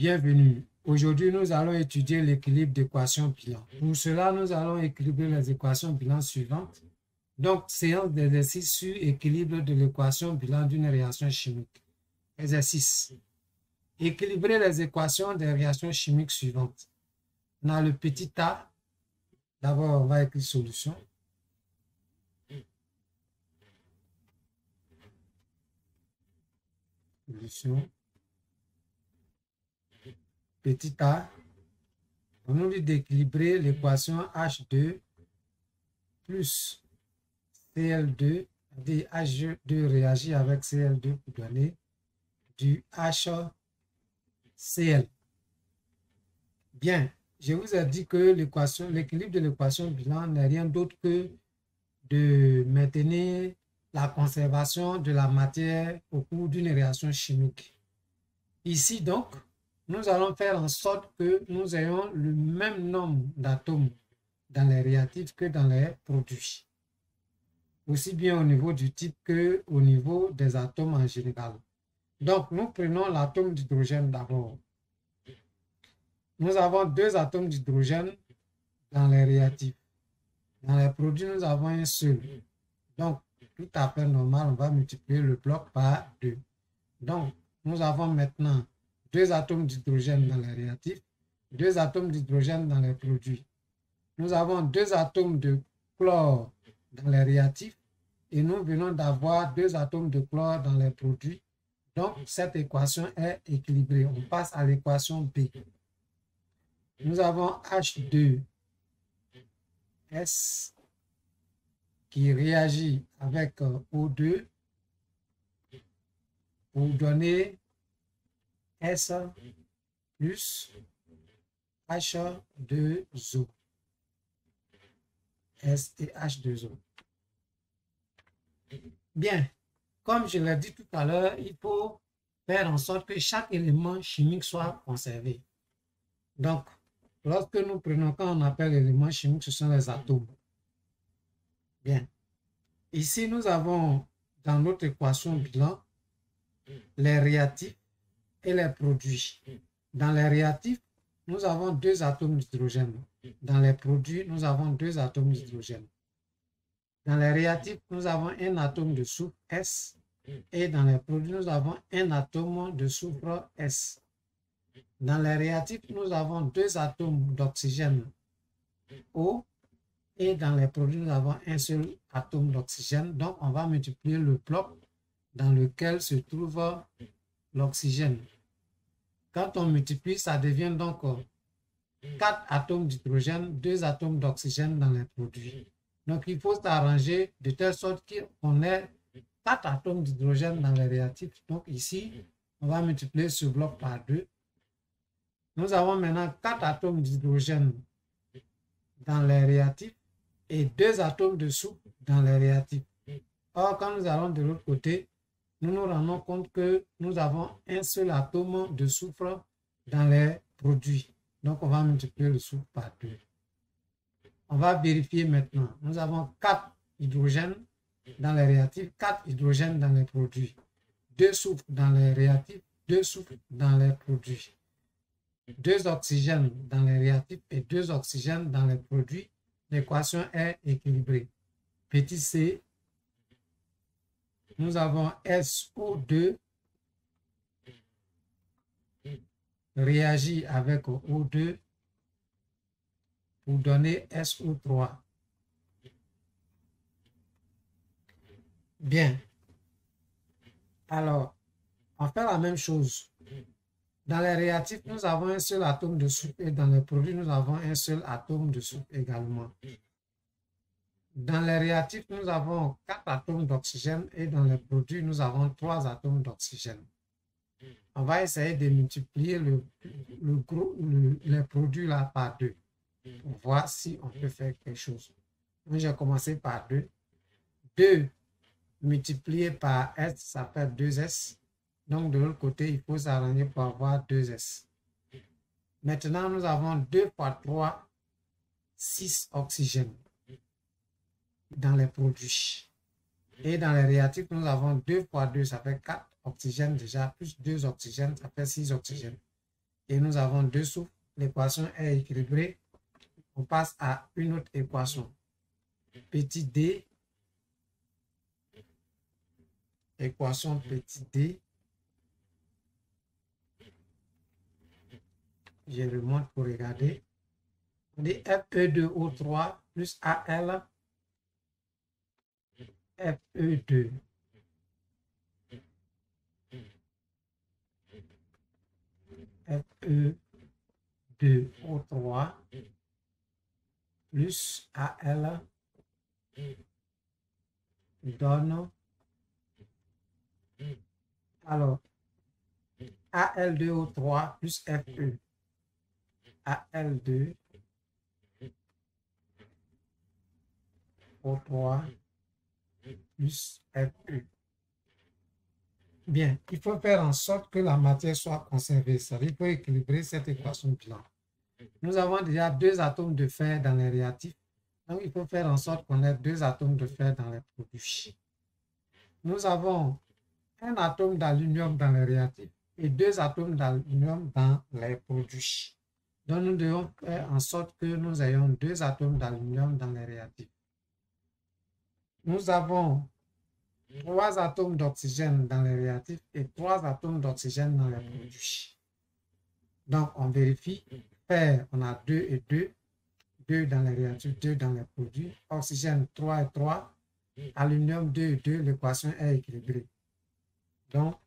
Bienvenue. Aujourd'hui, nous allons étudier l'équilibre d'équations bilan. Pour cela, nous allons équilibrer les équations bilan suivantes. Donc, séance d'exercice sur équilibre de l'équation bilan d'une réaction chimique. Exercice. Équilibrer les équations des réactions chimiques suivantes. On a le petit a. D'abord, on va écrire solution. Solution. Petit a. On nous dit d'équilibrer l'équation H2 plus Cl2. H2 réagit avec Cl2 pour donner du HCl. Bien, je vous ai dit que l'équilibre de l'équation bilan n'est rien d'autre que de maintenir la conservation de la matière au cours d'une réaction chimique. Ici donc, nous allons faire en sorte que nous ayons le même nombre d'atomes dans les réactifs que dans les produits, aussi bien au niveau du type que au niveau des atomes en général. Donc, nous prenons l'atome d'hydrogène d'abord. Nous avons deux atomes d'hydrogène dans les réactifs. Dans les produits, nous avons un seul. Donc, tout à fait normal, on va multiplier le bloc par 2. Donc, nous avons maintenant deux atomes d'hydrogène dans les réactifs, deux atomes d'hydrogène dans les produits. Nous avons deux atomes de chlore dans les réactifs et nous venons d'avoir deux atomes de chlore dans les produits. Donc, cette équation est équilibrée. On passe à l'équation B. Nous avons H2S qui réagit avec O2 pour donner S plus H2O. S et H2O. Bien, comme je l'ai dit tout à l'heure, il faut faire en sorte que chaque élément chimique soit conservé. Donc, lorsque nous prenons, quand on appelle l'élément chimique, ce sont les atomes. Bien. Ici, nous avons dans notre équation bilan les réactifs et les produits. Dans les réactifs, nous avons deux atomes d'hydrogène. Dans les produits, nous avons deux atomes d'hydrogène. Dans les réactifs, nous avons un atome de soufre S et dans les produits, nous avons un atome de soufre S. Dans les réactifs, nous avons deux atomes d'oxygène O et dans les produits, nous avons un seul atome d'oxygène. Donc, on va multiplier le bloc dans lequel se trouve l'oxygène. Quand on multiplie, ça devient donc 4 atomes d'hydrogène, 2 atomes d'oxygène dans les produits. Donc, il faut s'arranger de telle sorte qu'on ait 4 atomes d'hydrogène dans les réactifs. Donc, ici, on va multiplier ce bloc par 2. Nous avons maintenant 4 atomes d'hydrogène dans les réactifs et 2 atomes de soufre dans les réactifs. Or, quand nous allons de l'autre côté, nous nous rendons compte que nous avons un seul atome de soufre dans les produits. Donc, on va multiplier le soufre par 2. On va vérifier maintenant. Nous avons 4 hydrogènes dans les réactifs, 4 hydrogènes dans les produits. 2 soufres dans les réactifs, 2 soufres dans les produits. 2 oxygènes dans les réactifs et 2 oxygènes dans les produits. L'équation est équilibrée. Petit c, nous avons SO2 réagit avec O2 pour donner SO3. Bien. Alors, on fait la même chose. Dans les réactifs, nous avons un seul atome de soufre et dans les produits, nous avons un seul atome de soufre également. Dans les réactifs, nous avons 4 atomes d'oxygène et dans les produits, nous avons 3 atomes d'oxygène. On va essayer de multiplier les produits là par 2 pour voir si on peut faire quelque chose. Donc, j'ai commencé par 2. 2 multiplié par S, ça fait 2S. Donc, de l'autre côté, il faut s'arranger pour avoir 2S. Maintenant, nous avons 2 fois 3, 6 oxygènes dans les produits. Et dans les réactifs, nous avons 2 fois 2, ça fait 4 oxygènes déjà, plus 2 oxygènes, ça fait 6 oxygènes. et nous avons deux souffles. L'équation est équilibrée. On passe à une autre équation. Petit d, équation petit d. Je remonte pour regarder. On dit Fe2O3 plus Al Fe2. Fe2O3 plus Al donne, alors, Al2O3 plus Fe. Al2O3 plus Fe. Bien, il faut faire en sorte que la matière soit conservée. Ça veut dire qu'il faut équilibrer cette équation de bilan. Nous avons déjà deux atomes de fer dans les réactifs. Donc, il faut faire en sorte qu'on ait deux atomes de fer dans les produits. Nous avons un atome d'aluminium dans les réactifs et deux atomes d'aluminium dans les produits. Donc, nous devons faire en sorte que nous ayons deux atomes d'aluminium dans les réactifs. Nous avons trois atomes d'oxygène dans les réactifs et trois atomes d'oxygène dans les produits. Donc, on vérifie. Fer, on a 2 et 2. 2 dans les réactifs, 2 dans les produits. Oxygène, 3 et 3. Aluminium, 2 et 2. L'équation est équilibrée. Donc,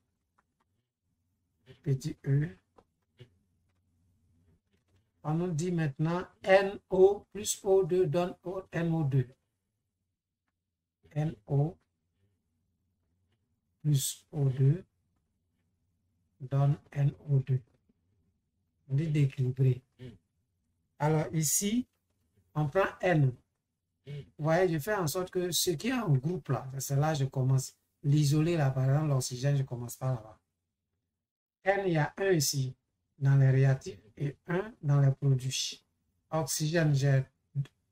petit e. On nous dit maintenant NO plus O2 donne NO2. NO plus O2 donne NO2. On dit d'équilibrer. Alors ici, on prend N. Vous voyez, je fais en sorte que ce qui est en groupe là, c'est là je commence. L'isoler là, par exemple, l'oxygène, je commence par là-bas. N, il y a 1 ici dans les réactifs et 1 dans les produits. Oxygène, j'ai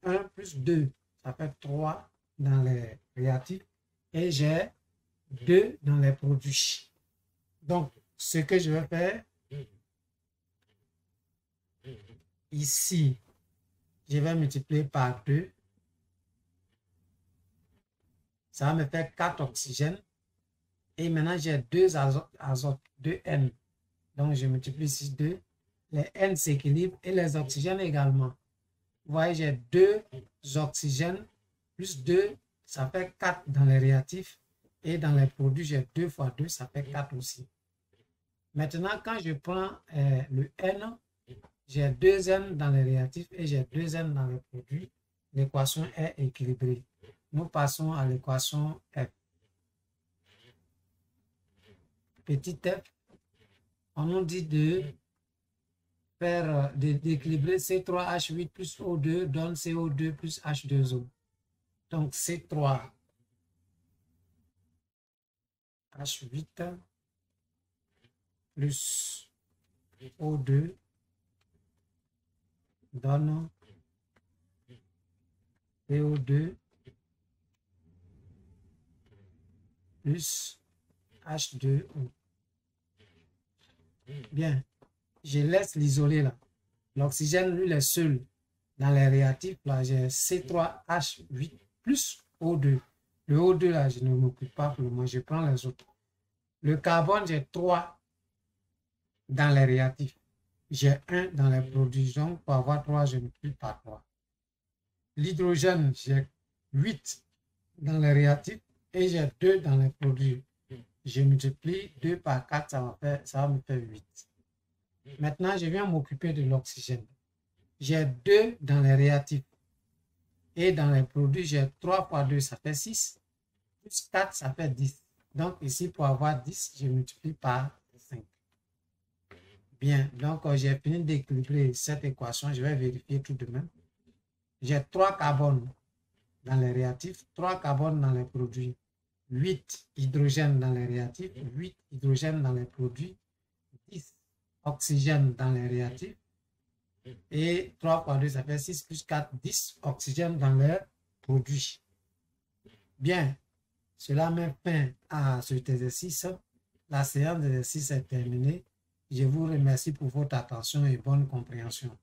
1 plus 2, ça fait 3 dans les réactifs et j'ai 2 dans les produits. Donc, ce que je vais faire, ici, je vais multiplier par 2. Ça va me faire 4 oxygènes. Et maintenant, j'ai 2 azotes, 2 N. Donc, je multiplie ici 2. Les N s'équilibrent et les oxygènes également. Vous voyez, j'ai 2 oxygènes plus 2, ça fait 4 dans les réactifs. Et dans les produits, j'ai 2 fois 2, ça fait 4 aussi. Maintenant, quand je prends le N, j'ai 2 N dans les réactifs et j'ai 2 N dans les produits. L'équation est équilibrée. Nous passons à l'équation F. Petit f, on nous dit de faire d'équilibrer C3H8 plus O2 donne CO2 plus H2O. Donc C3H8 plus O2 donne CO2 plus H2O. Bien, je laisse l'isoler là. L'oxygène, lui, est seul. Dans les réactifs, là, j'ai C3H8 plus O2. Le O2, là, je ne m'occupe pas pour le moment. Je prends les autres. Le carbone, j'ai 3 dans les réactifs. J'ai 1 dans les produits. Donc, pour avoir 3, je multiplie par 3. L'hydrogène, j'ai 8 dans les réactifs et j'ai 2 dans les produits. Je multiplie 2 par 4, ça va me faire 8. Maintenant, je viens m'occuper de l'oxygène. J'ai 2 dans les réactifs. Et dans les produits, j'ai 3 fois 2, ça fait 6. Plus 4, ça fait 10. Donc ici, pour avoir 10, je multiplie par 5. Bien, donc j'ai fini d'équilibrer cette équation. Je vais vérifier tout de même. J'ai 3 carbones dans les réactifs, 3 carbones dans les produits. 8 hydrogènes dans les réactifs, 8 hydrogènes dans les produits, 10 oxygènes dans les réactifs, et 3 fois 2, ça fait 6 plus 4, 10 oxygènes dans les produits. Bien, cela met fin à cet exercice. La séance d'exercice est terminée. Je vous remercie pour votre attention et bonne compréhension.